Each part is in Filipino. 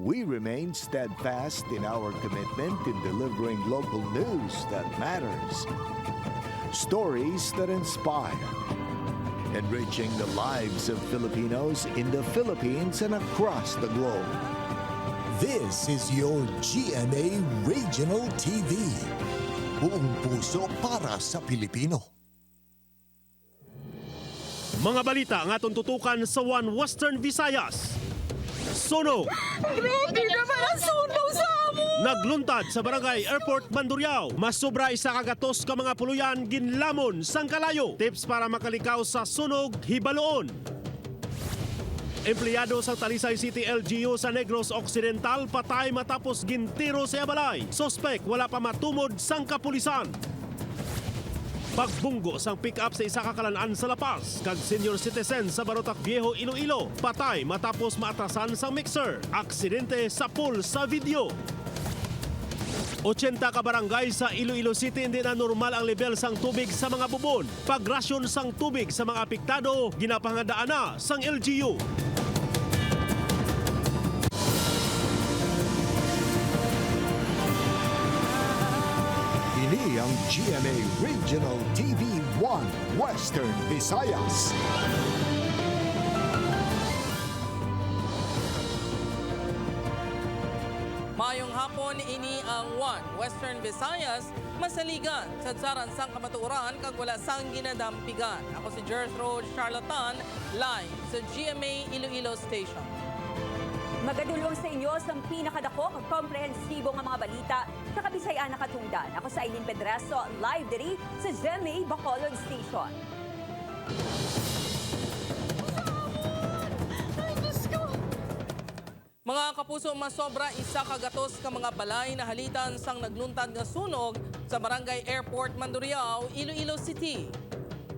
we remain steadfast in our commitment in delivering local news that matters. Stories that inspire. Enriching the lives of Filipinos in the Philippines and across the globe. This is your GMA Regional TV. Buong puso para sa Pilipino. Mga balita ang atong tutukan sa One Western Visayas. Sunog! Grabe naman ang sunog sa amon! Nagluntad sa Barangay Airport, Mandurriao. Mas sobra isa kagatos ka mga puluyan ginlamon sang kalayo. Tips para makalikaw sa sunog, hibaloon. Empleyado sa Talisay City LGU sa Negros Occidental patay matapos gintiro sa balay. Sospek wala pa matumod sang kapulisan. Pagbunggo sang pick-up sa isa ka kalanaan sa Lapas. Kag senior citizen sa Barotac Viejo, Iloilo. Patay matapos maatrasan sang mixer. Aksidente sa pool sa video. 80 ka barangay sa Iloilo City hindi na normal ang level sang tubig sa mga bubon. Pagrasyon sang tubig sa mga apektado, ginapangandaan na sang LGU. Ini ang GMA Regional TV 1 Western Visayas. Mayong hapon, ini ang One Western Visayas, masaligan sa tsaran sang kamatuoran kag wala sang ginadampigan. Ako si Jerthro Charlatan, live sa GMA Iloilo Station. Magadulong sa inyo sa pinakadako at komprehensibo nga mga balita sa Kabisayan na katungdan. Ako sa Eileen Pedreso, live diri sa GMA Bacolod Station. Mga kapuso, masobra isa kagatos ka mga balay na halitan sang nagluntad nga sunog sa Barangay Airport, Mandurriao, Iloilo City.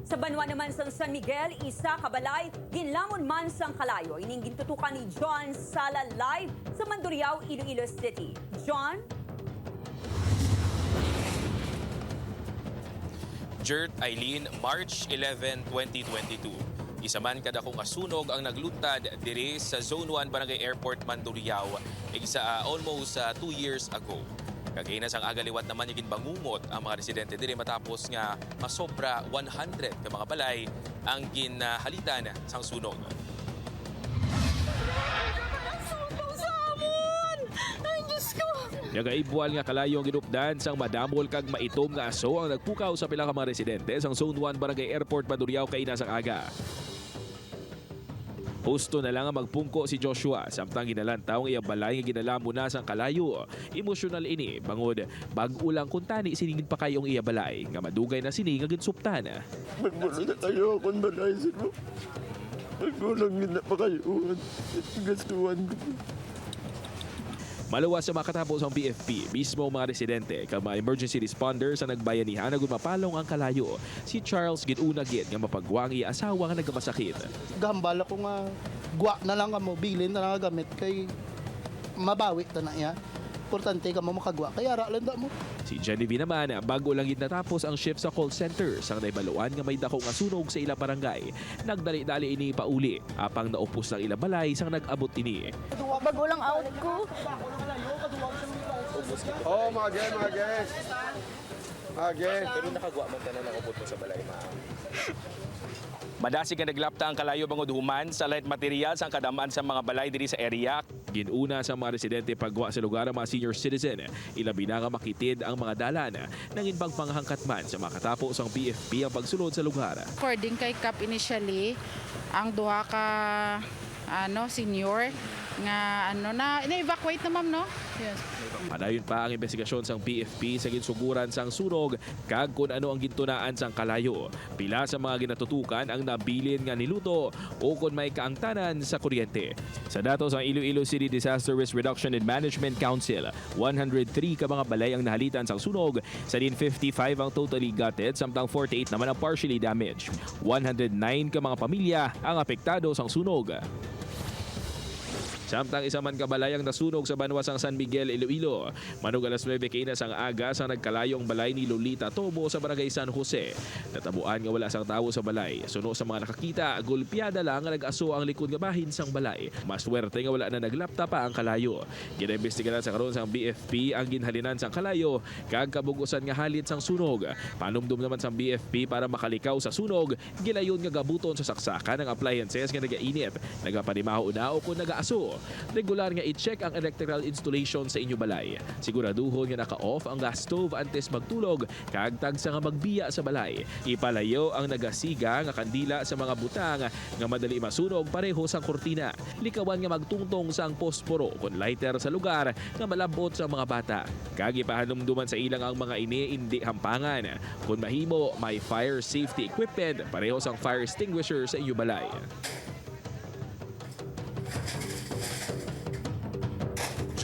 Sa banwa naman sa San Miguel, isa kabalay, ginlamon man sang kalayo. Ining gintutukan ni John Sala live sa Mandurriao, Iloilo City. John? Jert Eileen, March 11, 2022. Isa man kada kong asunog ang nagluntad dire sa Zone 1 Barangay Airport, Mandurriao, almost 2 years ago. Kagainas ang agaliwat naman yung ginbangungot ang mga residente dire matapos nga masobra 100 ka mga balay ang ginhalitan sang sunog. Nagaibuan nga kalayo ang ginupdan sang madamol kag maitom nga aso ang nagpukaw sa pila ka mga residente sang Zone 1 Barangay Airport, Mandurriao kainas ang aga. Husto na lang ang magpungko si Joshua samtang ginalantaw ang iyang balay nga ginalamo na sang kalayo. Emosyonal ini bangod bag-ulang kuntani siningin pa kayong iya balay nga madugay na sini nga ginsuptan. Magbulo na tayo akong balay sino. Magbulang gina pa kayo. Gastuan ko. Maluwas sa makatapos ang PFP, mismo ang mga residente kag mga emergency responders ang nagbayanihan na gumapalong ang kalayo. Si Charles gidunagit nga mapagwangi asawa nga nagamasakit. Gambala ko nga guwa na lang ka mo, bilin na lang gamit kay mabawi ta na iya. Importante ka mo makagwa kaya ralanda mo. Si Genevieve naman, bago lang natapos ang shift sa call center sang naibaluan nga may dako nga sunog sa ilang barangay. Nagdali-dali ini pauli, apang naupos ng ilang balay sang nag-abot ini. Bago lang out ko. Oh, mga guys. Pero nakagwa man tanan ang upot mo sa balay, ma'am. Madasig nga naglapta ang kalayo bangod human sa light materials ang kadamaan sa mga balay diri sa area. Ginuna sa mga residente pagwa sa lugar ang mga senior citizen. Ilabi na nga makitid ang mga dalan nangin pagpanghangkat man sa makatapos ang PFP ang pagsulod sa lugar. According kay CAP initially, ang duha ka senior nga na-evacuate na ma'am, no? Yes. Padayon pa ang investigasyon sang PFP sa ginsuguran sang sunog kag kung ano ang gintunaan sang kalayo. Pila sa mga ginatutukan ang nabilin nga niluto o kung may kaangtanan sa kuryente. Sa datos ang Iloilo City Disaster Risk Reduction and Management Council, 103 ka mga balay ang nahalitan sang sunog, sa din 55 ang totally gutted samtang 48 naman ang partially damaged. 109 ka mga pamilya ang apektado sang sunog. Sa Samtang isa man kabalay ang nasunog sa banwasang San Miguel, Iloilo. Manug alas 9 kainas ang aga sa nagkalayong balay ni Lolita Tobo sa barangay San Jose. Natabuan nga wala sang tawo sa balay. Suno sa mga nakakita, gulpyada lang nga nag-aso ang likod nga bahin sang balay. Mas swerte nga wala na naglapta pa ang kalayo. Ginaimbestigahan sa karon sang BFP ang ginhalinan sang kalayo kag kabugusan nga halit sang sunog. Panumdum naman sang BFP para makalikaw sa sunog, gilayon nga gabuton sa saksakan ng appliances nga nagainit, nagapanimaho na o kung nagaaso. Regular nga i-check ang electrical installation sa inyo balay. Siguraduhon nga naka-off ang gas stove antes magtulog kag tagsa nga magbiya sa balay. Ipalayo ang nagasiga nga kandila sa mga butang nga madali masunog pareho sa kortina. Likawan nga magtungtong sang posporo kon lighter sa lugar nga malabot sa mga bata. Kag ipahanumduman sa ilang ang mga ini hindi hampangan. Kung mahimo, may fire safety equipment pareho sang fire extinguisher sa inyo balay.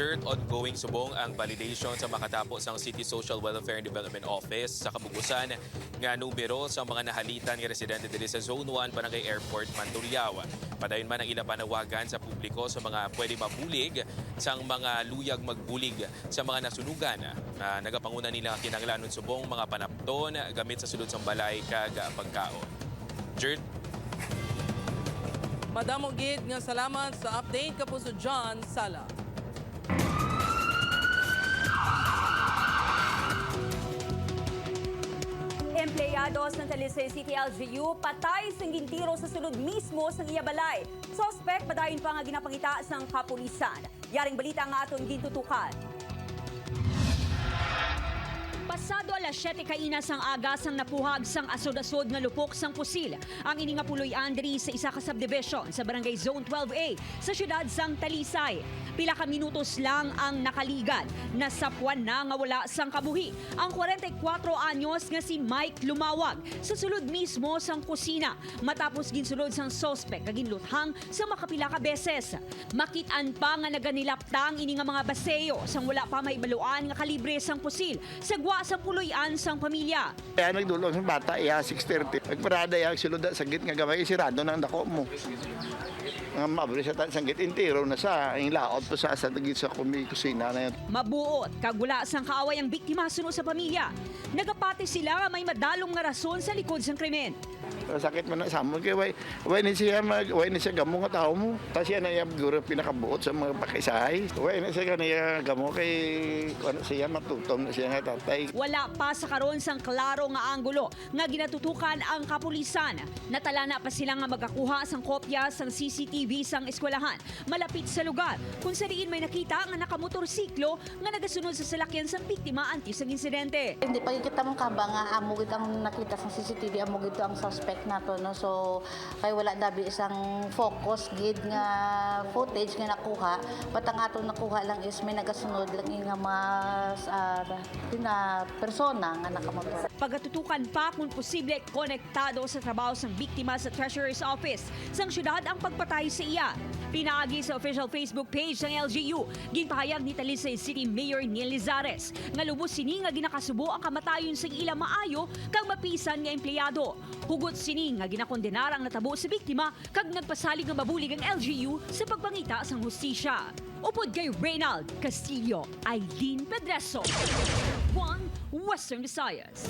Ongoing subong ang validation sa makatapos ang City Social Welfare and Development Office sa kabugusan nga numero sa mga nahalitan nga residente diri sa Zone 1 Barangay Airport, Mandurriao. Padayon man ang ilang panawagan sa publiko sa mga pwede mabulig sang mga luyag magbulig sa mga nasunugan na nagapanguna nila kinahanglanon subong mga panapton gamit sa sulod sang balay kag pagkaon. Jert. Madamo gid nga salamat sa update kapuso John Sala. Empleyado ng Talisay City LGU patay sa gintiro sa sulod mismo sa Iyabalay. Suspect padayon pa nga ginapangita sang kapulisan. Yaring balita nga aton gintutukan. Pasado alas 7 kainas ang aga sang napuhag sang asod-asod nga lupok sang pusil. Ang ini nga puloy-an diri sa isa ka subdivision sa Barangay Zone 12A sa siyudad sang Talisay. Pila ka minutos lang ang nakaligad. Nasapuan na nga wala sang kabuhi. Ang 44 anyos nga si Mike Lumawag sa sulod mismo sang kusina matapos ginsulod sang suspect kag ginluthang sa makapila ka beses. Makit-an pa nga naganilaptang ini nga mga baseyo sang wala pa maibaluan nga kalibre sang pusil. Sagwa sa puloy-an sang pamilya. Kaya nagdulong sa bata, 6:30. Nagparada yung siluda, sagit nga gamay, sirado ng dako mo. Nga mabuli sa sanggit intiro na sa ang laot po sa tagit sa kusina na yun. Mabuot, kagula sang kaaway ang biktima suno sa pamilya. Nagapati sila nga may madalong nga rason sa likod sang krimen. Sakit man na sa mo kay way ni siya gamo nga tao mo. Ta siya na yung guro pinakabuot sa mga pakisahay. Way na siya kanaya gamo kay ano siya matutom na siya nga tatay. Wala pa sa karon sang klaro nga anggulo nga ginatutukan ang kapulisan. Natala na pa sila nga magakuha sang kopya sang CCTV sang eskwelahan malapit sa lugar kung sa diin may nakita nga nakamotorsiklo nga nagasunod sa salakyan sang biktima antes sang insidente. Hindi pa kita mong kaba nga amo gid ang nakita sa CCTV, amo gid ang suspect nato no. So kay wala dabi isang focus gid nga footage nga nakuha. Patang ato nakuha lang is may nagasunod lang nga mas persona nga nakamotor. Pagatutukan pa kung posible konektado sa trabaho sang biktima sa Treasurer's Office sang syudad ang pagpatay sa iya. Pinaagi sa official Facebook page ng LGU, ginpahayag ni Talisay City Mayor Neil Lizares nga lubos sini nga ginakasubo ang kamatayon sa ila maayo kag mapisan nga empleyado. Hugot sini nga ginakondenar ang natabo sa biktima kag nagpasalig nga mabulig ang LGU sa pagpangita sang hustisya. Upod kay Reynald Castillo, Aileen Pedreso, One Western Visayas.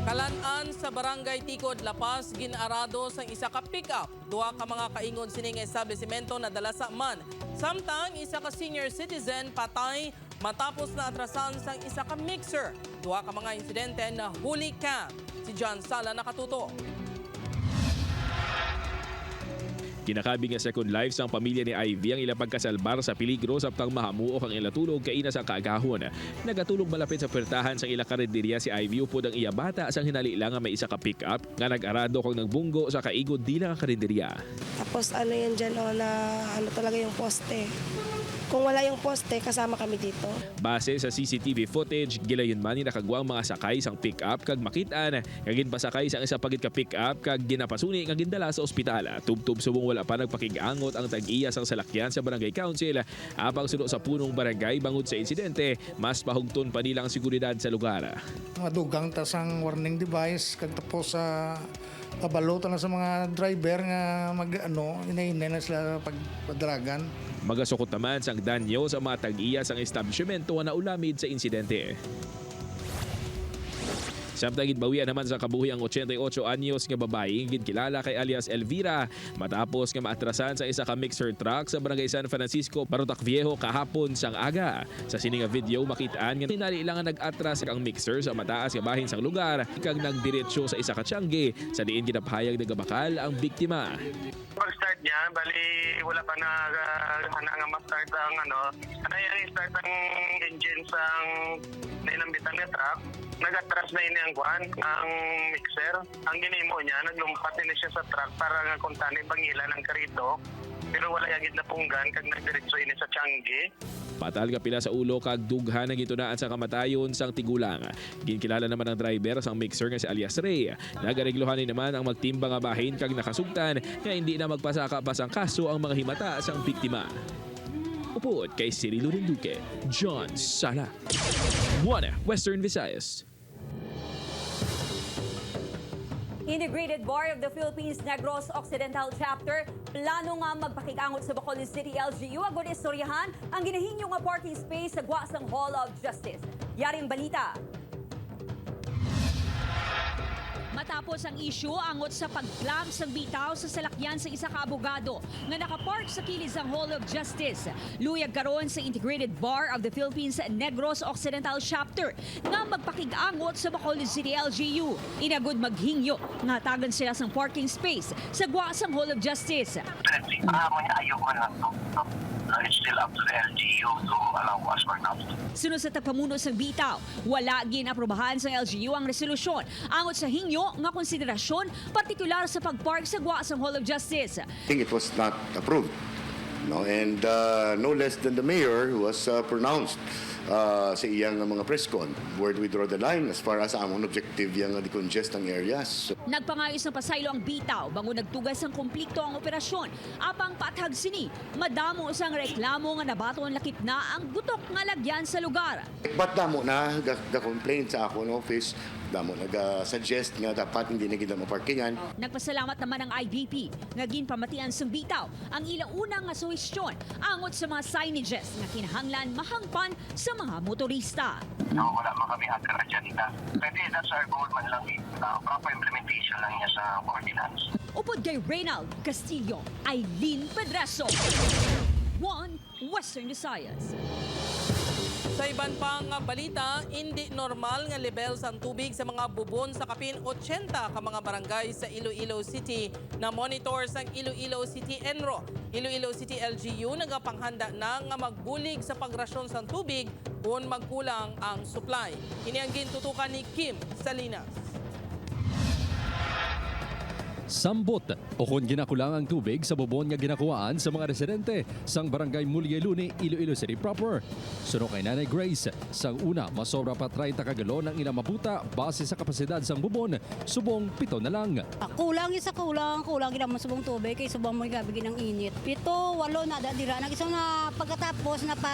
Kalan-an sa Barangay Tikod, Lapas, ginarado sa isa ka pick-up. Duha ka mga kaingon sining establishmento na dala sa man. Samtang isa ka senior citizen patay matapos na atrasan sang isa ka mixer. Duha ka mga insidente na huli ka. Si John Sala nakatuto. Kinakabing nga second life sang pamilya ni Ivy ang ilang pagkasalbar sa peligro saptang mahamuok ang ilatulog kay ina sa kaagahon. Nagatulog malapit sa pertahan sang ilang karinderya si Ivy upod ang iya bata sang hinali lang nga may isa ka pick-up nga nag-arado kung nagbunggo sa kaigod dila ang karinderya. Tapos ano yan dyan na ano talaga yung poste. Kung wala yung poste, kasama kami dito. Base sa CCTV footage, gilayon man ni nakagwang mga sakay sang pick-up kag makitaan kagin pasakay sang isa pagit ka pick-up kag ginapasuni nga gindala sa ospital. Tubtub subong wala pa nagpakig-angot ang tag-iya sang salakyan sa barangay council apang suno sa punong barangay bangod sa insidente, mas pahugton pa nila ang seguridad sa lugar. Dugang ta sang warning device kag tapos sa pabaloto na sa mga driver nga inainay na sila pagpadragan. Magasukot naman sang danyo sa mga tag-iya sang establishmento na ulamid sa insidente. Samtang gidbawian naman sa kabuhi ang 88 anyos nga babae gidkilala kay alias Elvira matapos nga maatrasan sa isa ka mixer truck sa Barangay San Francisco, Barotac Viejo kahapon sang aga. Sa sini nga video makitaan nga tinali ilang nag-atras ang mixer sa mataas nga bahin sang lugar kag nagdiretso sa isa ka tiyangge sa diin ginapahayag nagabakal ang biktima. Pag-start niya, bali wala pa na nga ma-start ang yung start ang engine sang nainambitan nga truck. Nag-atras na ini ang mixer. Ang ginimo niya, naglumpat din siya sa truck para nga kuntani pangilan ng karito. Pero wala yagid na punggan kag nagdiretso ini sa tiyangge. Patal ka pila sa ulo kag dughan ang gitunaan sa kamatayon sang tigulang. Ginkilala naman ang driver sang mixer nga si alias Ray. Nagaregluhan ni naman ang magtimba nga bahin kag nakasugtan kaya hindi na magpasaka pa sang kaso ang mga himata sang biktima. Upod kay Cirilo Rinduque, John Sala. One Western Visayas. Integrated Bar of the Philippines Negros Occidental Chapter plano nga magpakikangot sa Bacolod City LGU agud istoryahan ang ginahinyo nga parking space sa Guasang Hall of Justice. Yaring balita. Matapos ang issue angot sa pag-clamp sang bitaw sa salakyan sa isa ka abogado nga nakapark sa kilid sang Hall of Justice. Luyag karon sa Integrated Bar of the Philippines Negros Occidental Chapter nga magpakigangot sa Bacolod City LGU. Inagud maghingyo nga tagan sila sang parking space sa Guasang Hall of Justice. It's still up to the LGU to allow us or not. Sunod sa tagpamuno sang bitaw, wala ginaprobahan sa LGU ang resolusyon angot sa hingyo nga konsiderasyon partikular sa pagpark sa Guasang Hall of Justice. I think it was not approved. No, and no less than the mayor who was pronounced sa iyang mga press-con where we draw the line as far as among objective yung decongest ang areas. Nagpangayos ng pasaylo ang bitaw bango nagtugas ang konflikto ang operasyon. Apang paathag sini, madamo sang reklamo nga nabato ang lakip na ang gutok nga lagyan sa lugar. But damo na ga-complain sa ako no office, damo nag-suggest nga dapat hindi na gina maparkingan. Nagpasalamat naman ang IBP nga ginpamatian sang bitaw ang ilang unang nga suhestyon angot sa mga signages nga kinahanglan mahangpan sa mga motorista. No, wala man kami agad dyan na. Pwede, that's our goal man lang. Proper implementation lang niya sa ordinance. Upod kay Reynald Castillo, Aileen Pedraso. One Western Visayas. Sa iban pang balita, hindi normal nga level sang tubig sa mga bubon sa kapin 80 ka mga barangay sa Iloilo City na monitor sang Iloilo City Enro. Iloilo City LGU nagapanghanda na nga magbulig sa pagrasyon sang tubig kung magkulang ang supply. Ini ang gintutukan ni Kim Salinas. Sambot o kung ginakulang ang tubig sa bubon nga ginakuhaan sa mga residente sang Barangay Mulyeluni, Iloilo City proper. Suno kay Nanay Grace, sang una masobra pa 30 kagalon ang ilang mabuta base sa kapasidad sang bubon, subong 7 na lang. Kulang isa kulang ginamon subong tubig kay subong mo gabigin ng init. 7, 8 na dira na isang na pagkatapos na pa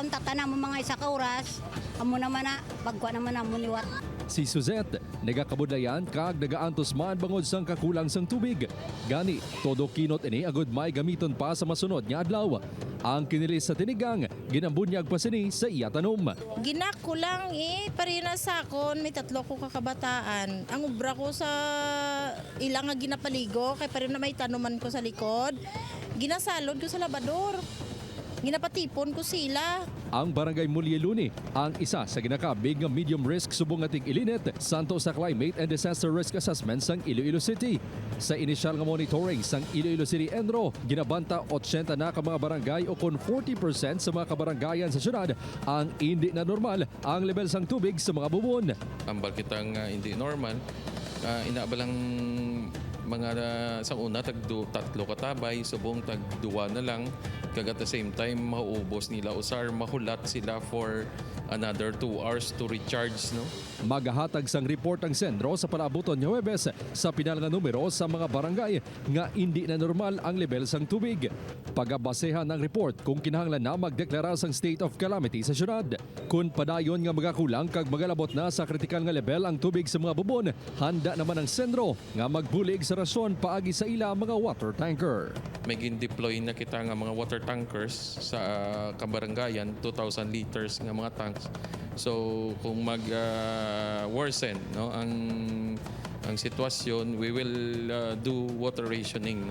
untatan mo mga isa ka oras, amo naman na pagkuha naman namo niwat. Si Suzette, nagakabudlayan kag nagaantos man bangod sang kakulang sang tubig. Gani, todo kinot ini agud may gamiton pa sa masunod nga adlaw. Ang kinilis sa tinigang, ginambunyag pa sini sa iya tanom. Ginakulang parina sa akon, may 3 ko kakabataan. Ang ubra ko sa ilang nga ginapaligo, kay parina may tanuman ko sa likod. Ginasalod ko sa labador. Ginapatipon ko sila. Ang Barangay Mulyeluni, ang isa sa ginakabig nga medium risk subong ating ilinit santo sa Climate and Disaster Risk Assessment sang Iloilo City. Sa inisyal nga monitoring sang Iloilo City Enro, ginabanta 80 na ka mga barangay o kon 40% sa mga kabarangayan sa syudad ang hindi na normal ang level sang tubig sa mga bubon. Ambal kitang hindi normal, inaabalang mga sa una tatlo katabay, subong tagduwa na lang. Kag at the same time, mauubos nila usar, mahulat sila for another 2 hours to recharge. No? Magahatag sang report ang sentro sa palabuton nga Huwebes sa pinal nga numero sa mga barangay nga hindi na normal ang level sang tubig. Pagabasehan ng report kung kinahanglan na magdeklara sang state of calamity sa syudad. Kung padayon nga magakulang kag magalabot na sa kritikal nga level ang tubig sa mga bubon, handa naman ang sentro nga magbulig sa obserasyon paagi sa ila mga water tanker. May gin-deploy na kita nga mga water tankers sa kabarangayan, 2,000 liters nga mga tanks. So kung mag-worsen ang sitwasyon, we will do water rationing.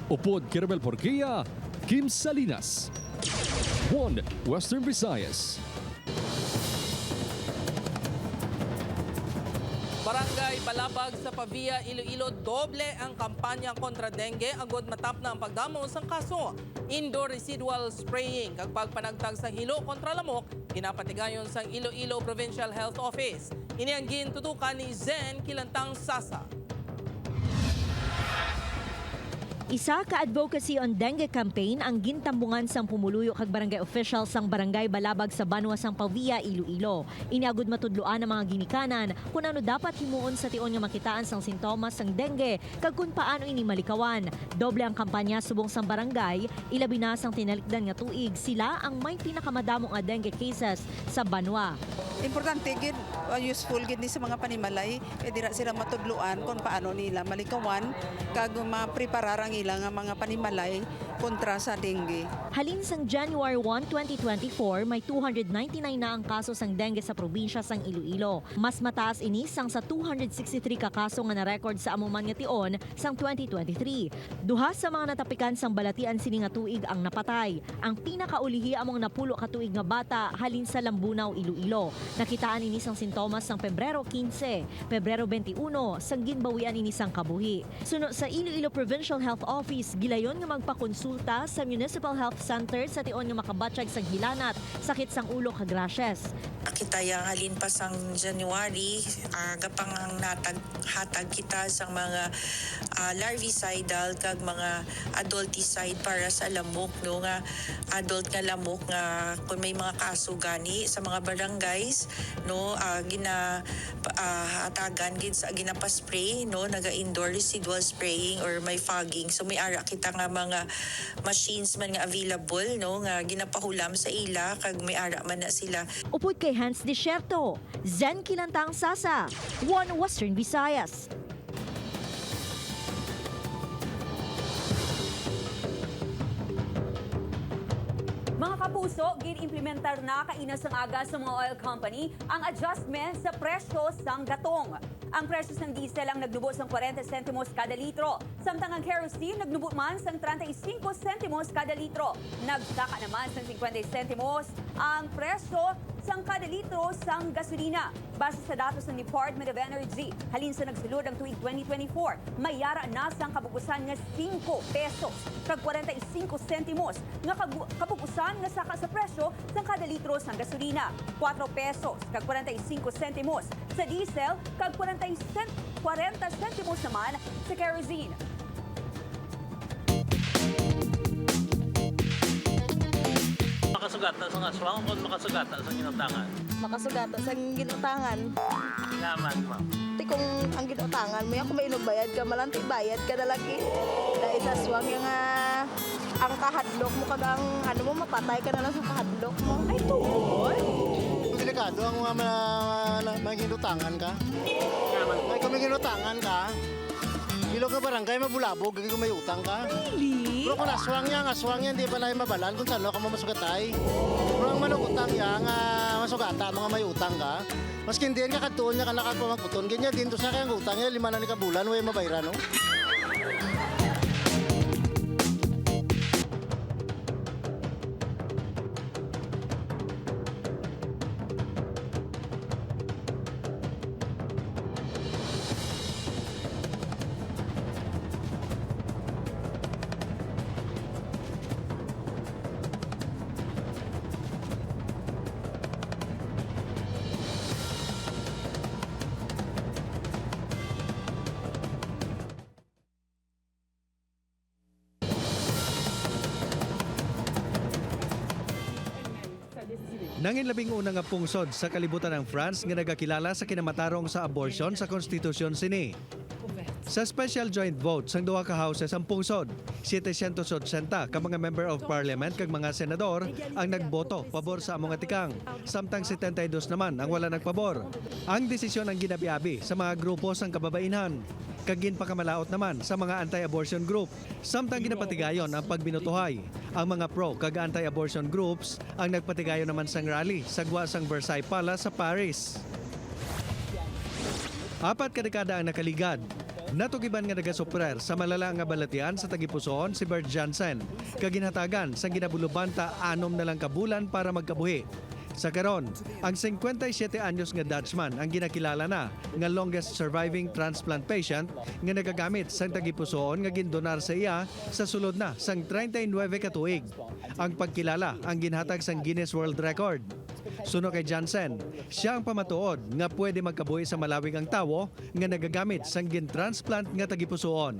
Upod Kirabel Porquia, Kim Salinas. 1 Western Visayas. Barangay Balabag sa Pavia, Iloilo, doble ang kampanya kontra dengue agod matap na ang pagdamo sa kaso. Indoor residual spraying kag pagpanagtag sa hilo kontra lamok ginapatigayon sa Iloilo Provincial Health Office. Ini ang gintutukan ni Zen Kilantang Sasa. Isa ka advocacy on dengue campaign ang gintambungan sang pumuluyo kag barangay official sang Barangay Balabag sa Banwa sang Pavia, Iloilo. Iniagud matudloan ang mga ginikanan kung ano dapat himuon sa tion nga makitaan sang sintomas sang dengue kag kung paano ini malikawan. Doble ang kampanya subong sang barangay, ilabi na sang tinalikdan nga tuig sila ang may pinakamadamo nga dengue cases sa Banwa. Importante gid, useful gid ni sa mga panimalay kay dira sila matudluan kung paano nila malikawan kag mapreparar ang ilang mga panimalay kontra sa dengue. Halin sang January 1, 2024, may 299 na ang kaso sang dengue sa probinsya sang Iloilo. Mas mataas ini sang sa 263 ka kaso nga na-record sa amuman nga tion sang 2023. Duha sa mga natapikan sang balatian sini nga tuig ang napatay. Ang pinakaulihi among napulo ka tuig nga bata halin sa Lambunaw, Iloilo. Nakitaan ini sang sintomas sang Pebrero 15, Pebrero 21 sang ginbawian ini sang kabuhi. Suno sa Iloilo Provincial Health Office, gilayon nga magpakonsulta sa Municipal Health Center sa tion nga makabatsyag sang hilanat, sakit sang ulo kag rashes. Kita yang halin pa sang January, gapang ang hatag kita sang mga larvicidal kag mga adulticide para sa lamok, no, nga adult nga lamok nga kung may mga kaso gani sa mga barangays, no, hatagan gid sa ginapaspray, no, naga-indoor residual spraying or may fogging. So may ara kita nga mga machines man nga available, no, nga ginapahulam sa ila kag may ara man na sila. Upod kay Hans Desierto, Zen Kilantang Sasa, 1 Western Visayas. Mga kapuso, gin-implementar na kainas ang aga sa mga oil company ang adjustment sa presyo sang gatong. Ang presyo ng diesel ang nagnubo sang 40 sentimos kada litro, samtang ang kerosene nagnubo man sang 35 sentimos kada litro. Nagtaka naman sang 50 sentimos ang presyo sang kada litro sang gasolina. Base sa datos ng Department of Energy, halin sa nagsulod ang tuig 2024, mayara na sang kabubusan nga 5 pesos kag 45 sentimos nga kabubusan nga saka sa presyo sang kada litro sang gasolina. 4 pesos kag 45 sentimos sa diesel kag 40 sentimos naman sa kerosene. Makasugata sa aswang o makasugata sa ginutangan? Makasugata sa ginutangan. Naman, ma'am. Kung ang ginutangan mo, kung may bayad ka, malanti bayad ka na lagi. Dahil sa aswang yung ang kahadlok mo, kag ang ano mo, mapatay ka na lang sa kahadlok mo. Ay, tuon! Delikado ang mga ginutangan ka. Ay, kung may ginutangan ka, ilog ka barangay, mabulabog, kung may utang ka. Really? Pero kung aswang yan, di ba na mabalan kung saan ka masugatay. Pero ang manutang yan, masugata, mga may utang ka. Maski hindi yan kakatuon niya ka nakapamagputon. Ganyan din, doon sa kayang utang niya, 5 na ni kabulan, huwag mabayra, no? Nangin labing una nga pungsod sa kalibutan ng France nga nagakilala sa kinamatarong sa abortion sa konstitusyon sini. Sa special joint vote sang duha ka houses ang pungsod, 780 ka mga member of parliament kag mga senador ang nagboto pabor sa among atikang, samtang 72 naman ang wala nagpabor. Ang desisyon ang ginabiabi sa mga grupo sang kababainhan, kag ginpakamalaot naman sa mga anti-abortion group. Samtang ginapatigayon ang pagbinutuhay, ang mga pro kag anti-abortion groups ang nagpatigayon naman sang rally sa gwa sang Versailles Palace sa Paris. 4 ka dekada ang nakaligad. Natugiban nga nagasuprer sa malala nga balatian sa Tagipusoon si Bert Jansen. Kaginhatagan sang ginabulubanta 6 na lang kabulan para magkabuhi. Sa karon, ang 57 anyos nga Dutchman ang ginakilala na nga longest surviving transplant patient nga nagagamit sang Tagipusoon nga gindonar sa iya sa sulod na sang 39 ka tuig. Ang pagkilala ang ginhatag sang Guinness World Record. Suno kay Jansen, siya ang pamatuod nga pwede magkabuhi sa malawig ang tawo nga nagagamit sang gin-transplant nga Tagipusoon.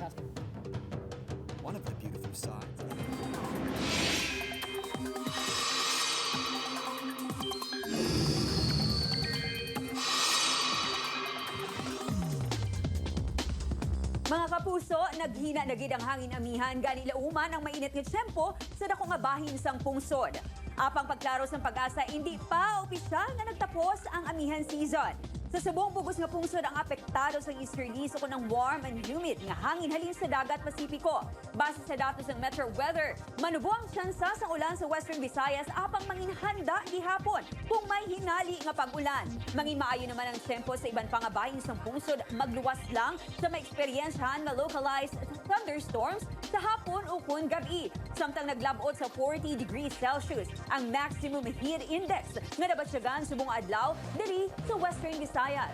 Mga kapuso, naghina na gid ang hangin amihan gani lauman ang mainit nga tiyempo sa dako nga bahin sang pungsod. Apang pagklaro sang Pag-asa, hindi pa opisyal na nagtapos ang amihan season. Sa subong bugos nga pungsod ang apektado sa easterlies o ng warm and humid nga hangin halin sa dagat Pasipiko. Base sa datos ng Metro Weather, manubo ang tsansa sa ulan sa Western Visayas apang manginhanda gihapon kung may hinali nga pag-ulan. Mangin maayo naman ang tempo sa iban pang bahin sa pungsod, magluwas lang sa may eksperyensyahan nga localized thunderstorms sa hapon o kun gabi. Samtang naglabot sa 40 degrees Celsius ang maximum heat index nga nabatsyagan subong adlaw diri sa Western Visayas.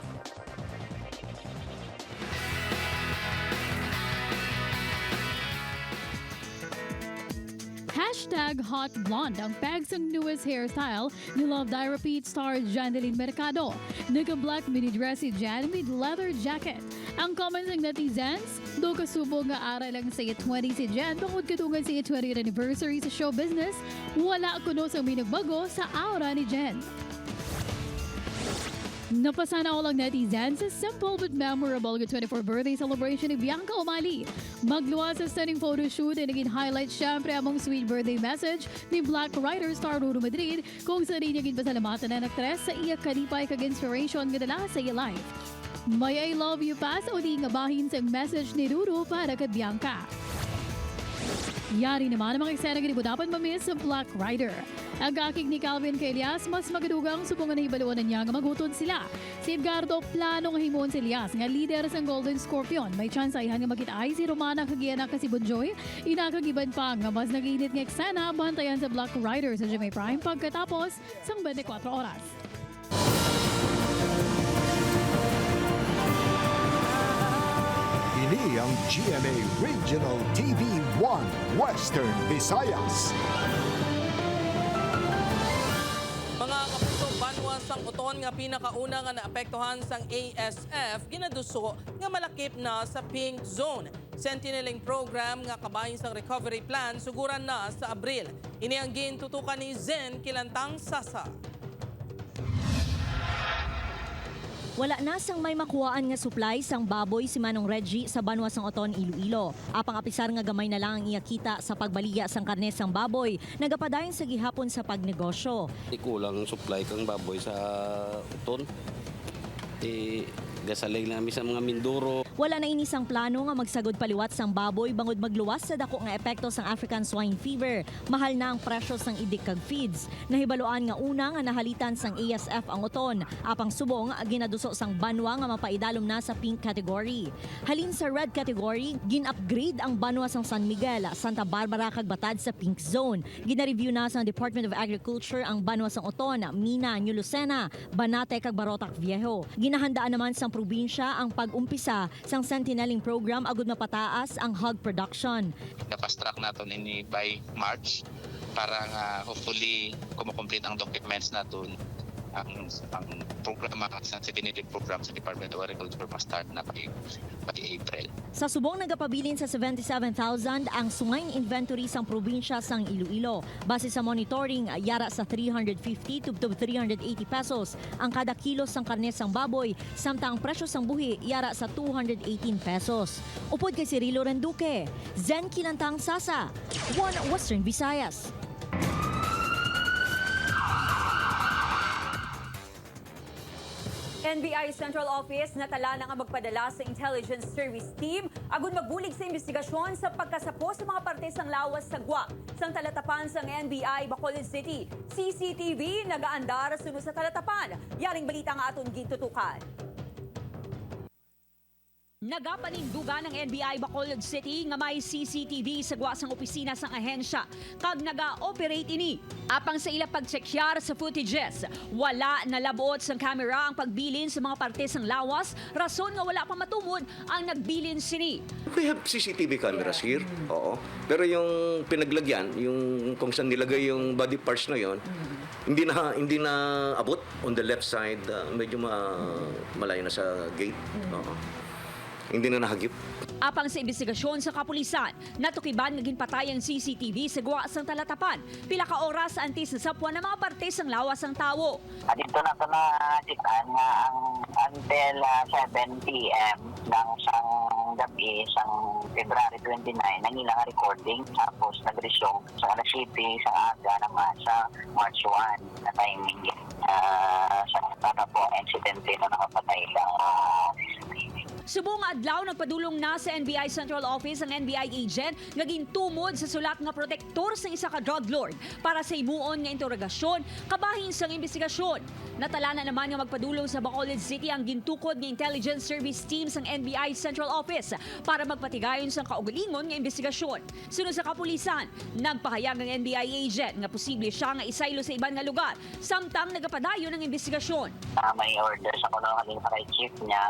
#HotBlonde ang pegsang newest hairstyle ni Love Die Repeat star Janeline Mercado. Naka-black mini dress si Jan with leather jacket. Ang comments ng netizens, do kasubong nga aral lang sa 20 si Jan tungod katungan sa 20th anniversary sa show business, wala kuno sa minagbago sa aura ni Jan. Napasana ko lang netizens sa simple but memorable 24th birthday celebration ni Bianca Umali. Magluwas sa stunning photoshoot ay naging highlight syempre among sweet birthday message ni Black Rider star Ruru Madrid kung saan niya pasalamatan na aktres sa iya kalipay kag-inspiration nga dala sa iya life. May I love you pa sa uli nga bahin sa message ni Ruru para kay Bianca. Yari naman ang mga eksena nga dapat mamiss sa Black Rider. Ang kakig ni Calvin kay Elias, mas magadugang supungan na ibaluan niya nga magutod sila. Si Edgardo plano nga himuon si Elias nga leader sa Golden Scorpion. May chance ayhan nga makita ay si Romana kagiana ka si Bonjoy. Inakagiban pa nga mas nag-init nga eksena bantayan sa Black Rider sa GMA Prime pagkatapos sang 24 oras. Ini ang GMA Regional TV 1 Western Visayas. Mga kapuso, banwa sang uton nga pinakauna nga naapektuhan sang ASF ginaduso nga malakip na sa pink zone. Sentineling program nga kabahin sang recovery plan suguran na sa Abril. Ini ang gintutukan ni Zen Kilantang Sasa. Wala na sang may makuhaan nga supply sang baboy si Manong Reggie sa Banwa sang Oton, Iloilo. Apang apisar nga gamay na lang ang iyakita sa pagbaligya sang karne sang baboy, nagapadayon sa gihapon sa pagnegosyo. Kulang supply kang baboy sa Oton. Gasalay namin sa mga Mindoro. Wala na inisang plano nga magsagod paliwat sang baboy bangod magluwas sa dako nga epekto sang African swine fever. Mahal na ang presyo sang idik kag feeds. Nahibaluan nga una nga nahalitan sang ASF ang Oton. Apang subong ginaduso sang Banwa nga mapaidalom na sa pink category. Halin sa red category, gin-upgrade ang Banwa sang San Miguel, Santa Barbara kag Batad sa pink zone. Gina-review na sang Department of Agriculture ang Banwa sang Oton, Mina, New Lucena, Banate kag Barotac Viejo. Ginahandaan naman sang probinsya ang pag-umpisa sang Sentineling program agud mapataas ang hog production. Napast-track naton ini by March para nga hopefully kumukomplete ang documents naton ang programa sa definitive program sa Department of Agriculture ma-start na by April. Sa subong nagapabilin sa 77,000 ang swine inventory sang probinsya sang Iloilo. Base sa monitoring, yara sa 350 to 380 pesos ang kada kilo sang karne sang baboy, samtang ang presyo sang buhi yara sa 218 pesos. Upod kay Cirilo Renduque, Zen Kilantang Sasa, One Western Visayas. NBI Central Office natala na nga magpadala sa Intelligence Service Team agon magbulig sa investigasyon sa pagkasapos sa mga parte sang lawas sa Guam sang talatapan sang NBI Bacolod City. CCTV nagaandar sunod sa talatapan. Yaring balita nga aton gitutukan. Nagapaninduga ng NBI Bacolod City nga may CCTV sa guwasang opisina sang ahensya kag naga-operate ini. Apang sa ila pagtsekyar sa footages, wala nalabot sang camera ang pagbilin sa mga parte sang lawas, rason nga wala pa matumod ang nagbilin sini. We have CCTV cameras here, oo. Pero yung pinaglagyan, yung kung saan nilagay yung body parts na yon, hindi na abot on the left side, medyo malayo na sa gate. Oo. Hindi na nahagip. Apang sa investigasyon sa kapulisan, natukiban nga ginpatay ang CCTV sa guwa sang talatapan. Pila ka oras antes sa sapwa ng mga parte sang lawas ang tawo. Dito na ito nakitaan nga ang until 7 p.m. ng sang gabi, sang February 29, ang ilang recording. Tapos nag-resume sa alas 7 sa aga naman sa March 1 na timing sa po incident na nakapatay lang Subong adlaw nagpadulong na sa NBI Central Office ang NBI agent nga gintumod sa sulat nga protektor sa isa ka drug lord para sa imuon nga interogasyon kabahin sang investigasyon. Natala na naman nga magpadulong sa Bacolod City ang gintukod nga Intelligence Service Team sang NBI Central Office para magpatigayon sa kaugalingon nga investigasyon. Sunod sa kapulisan, nagpahayag ang NBI agent nga posible siya nga isaylo sa iban nga lugar samtang nagapadayon ang investigasyon. May orders ako na kanina kay chief niya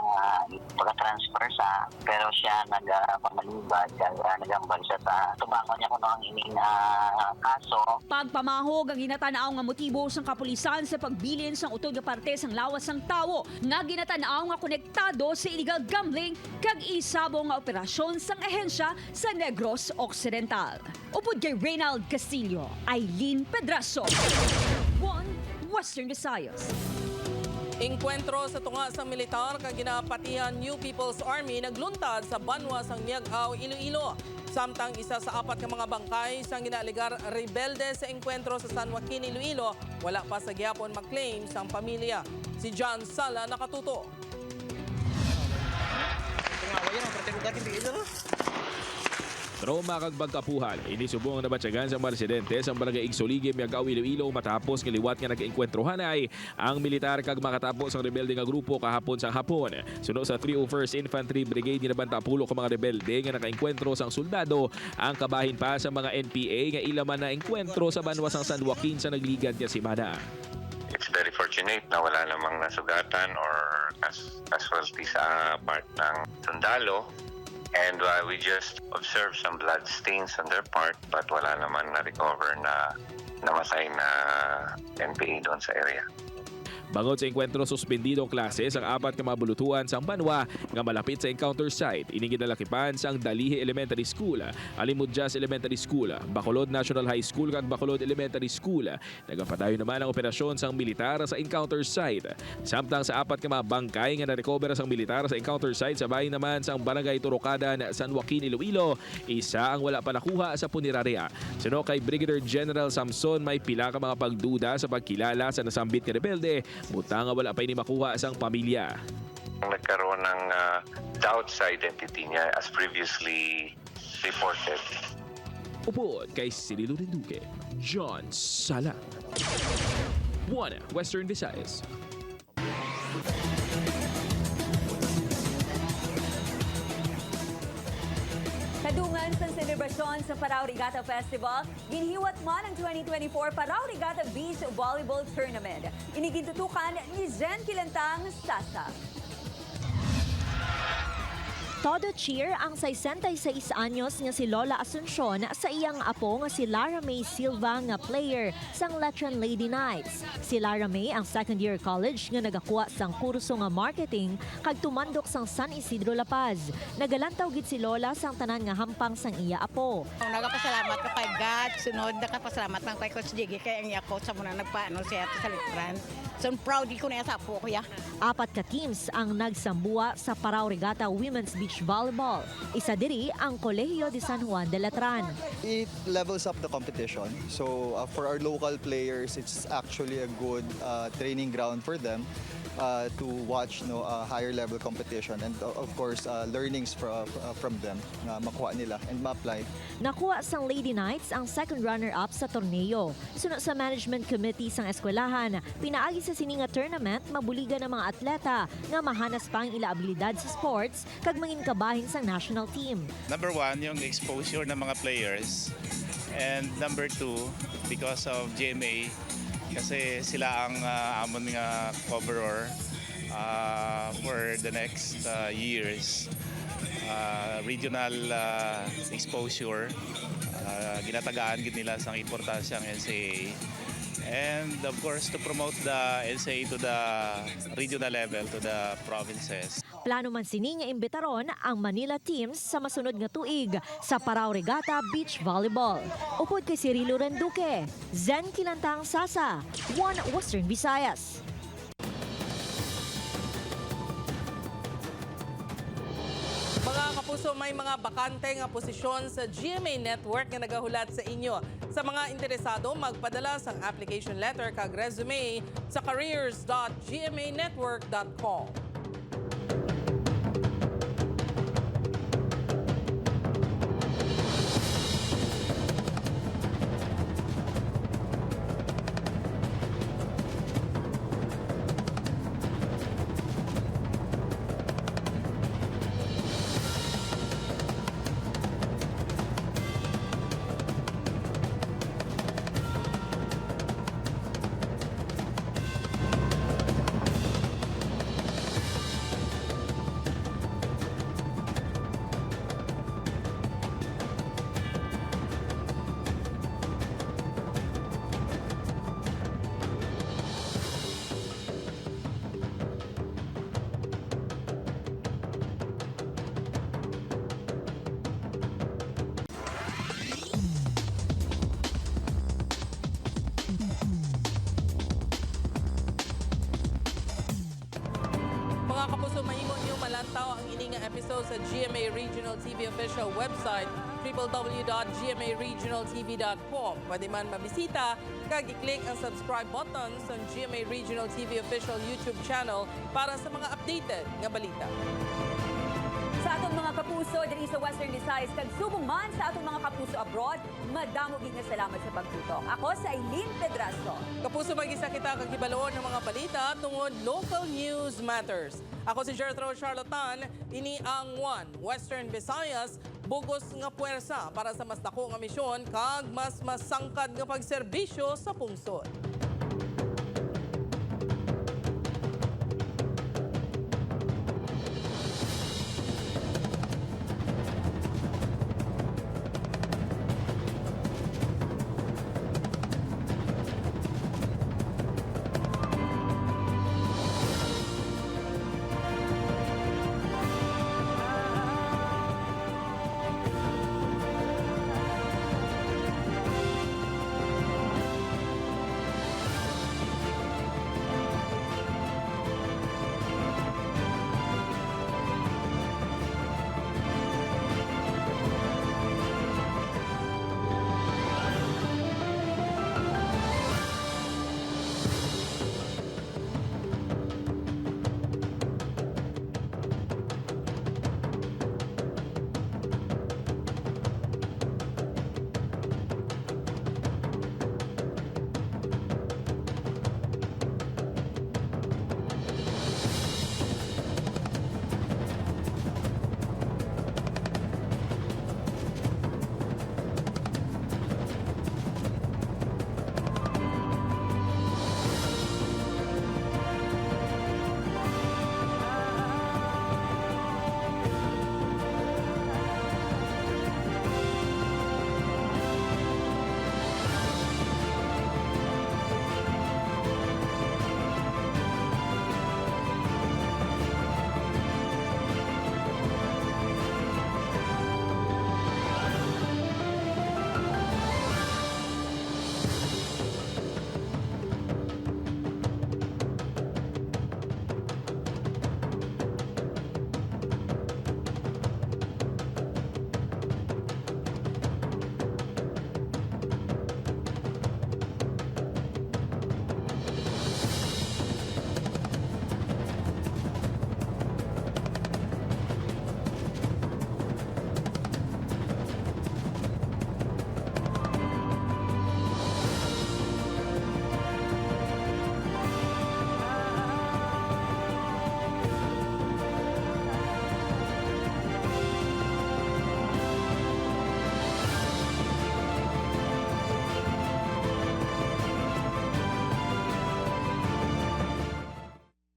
pagka-transfer sa, pero siya nagpamalibad, nagambal siya sa tubangon niya kung ang ining kaso. Pagpamahog ang ginatanaw nga motibo sang kapulisan sa pagbilin sang utod nga parte sang lawas sang tawo nga ginatanaw nga konektado sa illegal gambling kag isabo nga operasyon sang ahensya sa Negros Occidental. Upod kay Reynald Castillo, Aileen Pedraso, One Western Visayas. Enkwentro sa tunga sang militar kag ginapatihan New People's Army nagluntad sa banwa sang Niagaw, Iloilo. Samtang isa sa 4 ka mga bangkay sang ginaligar rebelde sa enkwentro sa San Joaquin, Iloilo, wala pa sa gihapon mag-claim sang pamilya. Si John Sala nakatuto. Trauma kag pagkapuhal, inisubong na batyagan sa mga residente sa barangay Igsolige, Miagaw, Iloilo matapos ngiliwat nga nag-enkwentruhan ay ang militar kag makatapos ang rebelde nga grupo kahapon sang hapon. Sunod sa 301st Infantry Brigade ginabanta pulo ka mga rebelde nga naka-enkwentro sang soldado ang kabahin pa sa mga NPA nga ilaman na enkwentro sa banwa sang San Joaquin sa nagligad nga simana. It's very fortunate na wala namang nasugatan or casualty sa part ng sundalo. And we just observed some blood stains on their part but wala naman na-recover na namatay na NPA doon sa area. Bangod sa enkwentro suspendido klase sang 4 ka mga bulutuan sang banwa nga malapit sa encounter site, ining ginalakipan sang Dalihi Elementary School, Alimudjas Elementary School, Bacolod National High School kag Bacolod Elementary School. Nagapadayon naman ang operasyon sang militar sa encounter site. Samtang sa 4 ka mga bangkay nga na-recover sang militar sa encounter site, sabay naman sang Barangay Turocadan, San Joaquin, Iloilo, isa ang wala pa nakuha sa punerarya. Sino kay Brigadier General Samson, may pila ka mga pagduda sa pagkilala sa nasambit nga rebelde, butang nga wala pa ini makuha sang pamilya. Nagkaroon ng doubt sa identity niya as previously reported. Upod kay Cirilo Renduque, John Sala, One Western Visayas. Kadungan sa selebrasyon sa Parao Regatta Festival, ginhiwat man ang 2024 Parao Regatta Beach Volleyball Tournament. Inigintutukan ni Zen Kilantang Sasa. Todo cheer ang 66 anyos nga si Lola Asuncion sa iyang apo nga si Lara May Silva nga player sang Letran Lady Knights. Si Lara May ang second year college nga nagakuha sang kurso nga marketing kag tumandok sang San Isidro La Paz. Nagalantaw gid si Lola sang tanan nga hampang sang iya apo. Nagapasalamat ko kay God, sunod nakapasalamat man kay Coach Jiggy kay ang ako sa muna nagpaano siya sa Letran. So proud ko na sa apo ko ya. 4 ka teams ang nagsambuwa sa Parao Regatta Women's Beach Volleyball. Isa diri ang Colegio de San Juan de Letran. It levels up the competition. So for our local players, it's actually a good training ground for them to watch higher level competition and of course learnings from them na makuha nila and ma-apply. Nakuha sang Lady Knights ang second runner-up sa torneo. Sunod sa management committee sang eskwelahan, pinaagi sa sininga tournament mabuligan ng mga atleta nga mahanas pa ang ila abilidad sa sports kag mangin kabahin sang national team. Number 1, yung exposure ng mga players. And number 2, because of GMA, kasi sila ang amon nga coverer for the next years. Regional exposure, ginatagaan gid nila sa importansya ng NCAA. And of course, to promote the NCAA to the regional level, to the provinces. Plano man sini nga imbitaron ang Manila teams sa masunod nga tuig sa Parao Regatta Beach Volleyball. Upod kay Cirilo Renduque, Zen Kilantang Sasa, One Western Visayas. Mga kapuso, may mga bakante nga posisyon sa GMA Network nga nagahulat sa inyo. Sa mga interesado, magpadala sang application letter kag resume sa careers.gmanetwork.com. Mga kapuso, mahimo niyo malantaw ang ining episode sa GMA Regional TV official website www.gmaregionaltv.com. Pwede man mabisita kag i-click ang subscribe button sa GMA Regional TV official YouTube channel para sa mga updated nga balita. Sa atong mga kapuso diri sa Western Visayas kag subong man sa atong mga kapuso abroad, madamo gid nga salamat sa pagtutok. Ako si Eileen Pedrasto. Kapuso, mag-isa kita kag hibaloon ng mga balita tungod local news matters. Ako si Gertrude Charlatan, ini ang One Western Visayas, bugos nga puwersa para sa mas dako nga misyon kag mas masangkad nga pagserbisyo sa pungsod.